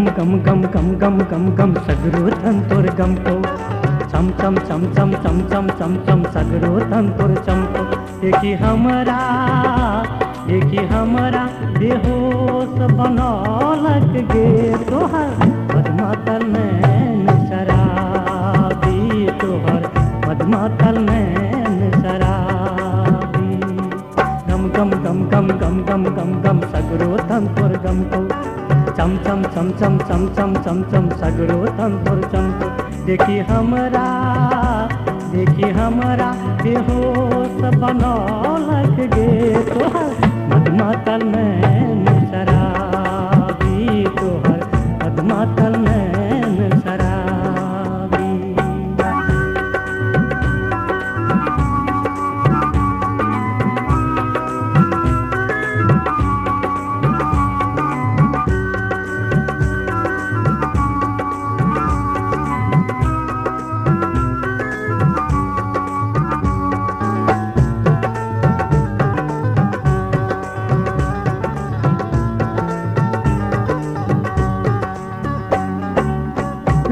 गम गम गम गम गम गम गम सगरो तन तोर गम को चम चम चम चम चम चम चम चम सगरो तन तोर चमको देखी हमरा बेहोश बनौलक गे तोहर मदमातल नैन शराबी तोहर मदमातल नैन शराबी गम गम गम गम गम गम गम गम सगरो तन तोर गम को चम चम चम चम चम चम चम चम सगरो तन तोर चमको देखी हमरा बेहोश बनौलक गे तोहर मदमातल नैन शराबी तोहर मदमातल नैन शराबी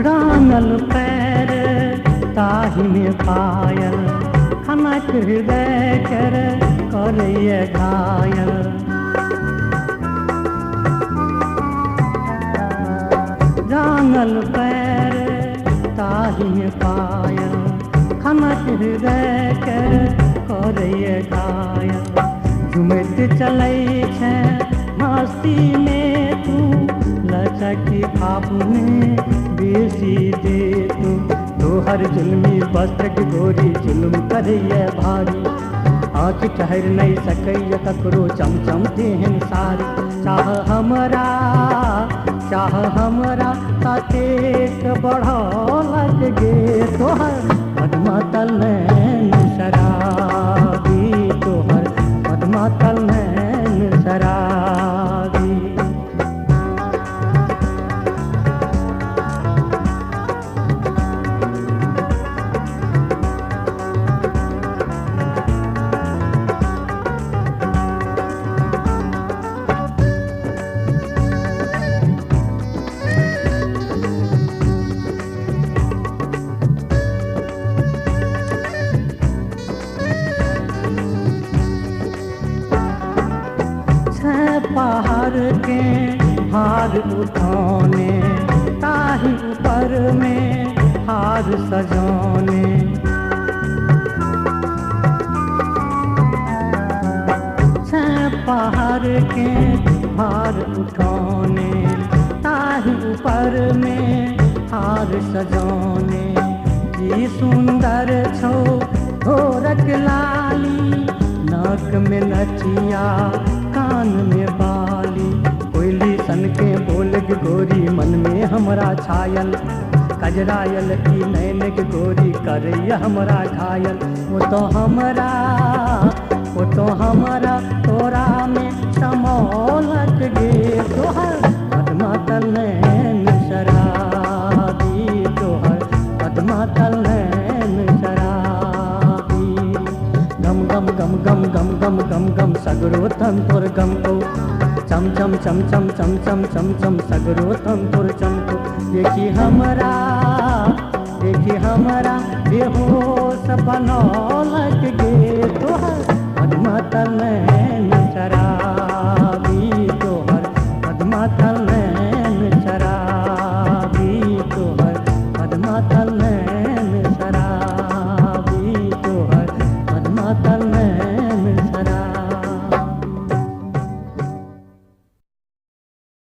रांगल पैर ताही में पायल खनक हृदय कर करैये घायल रांगल पैर ताही में पायल खनक हृदय कर करैये घायल झुमैत चलै छै मस्ती में तू लचकी फाबुने बेसी दे तू तोहर जुल्मी वस्त्र की गोरी जुल्म करैये भारी आँख ठहर नहीं सकैय ककरो चमचम तेहन सारी चाह हमरा तातेक बढ़ौलक गे तोहर मदमातल नैन शराबी तोहर मदमातल नैन शराबी पहाड़ के हार उठाने ताही ऊपर में हार सजाने पहाड़ के हार उठाने ताही ऊपर में हार सजाने की सुंदर छो घोरक लाली नाक में नचिया कान में बाली कोयली सन के बोल गोरी मन में हमरा छायल कजरायल की नैन के गोरी करैया हमरा घायल वो तो हमरा तोरा में समौलक गे तोहर मदमातल नैन शराबी तोहर मदमातल नैन शराबी गम गम गम गम गम गम गम गम सगरो तन तोर गम को चम चम चम चम चम चम चम चम सगरो तन तोर चमको देखी हमरा बेहोश बनौलक गे तोहर मदमातल नैन शराबी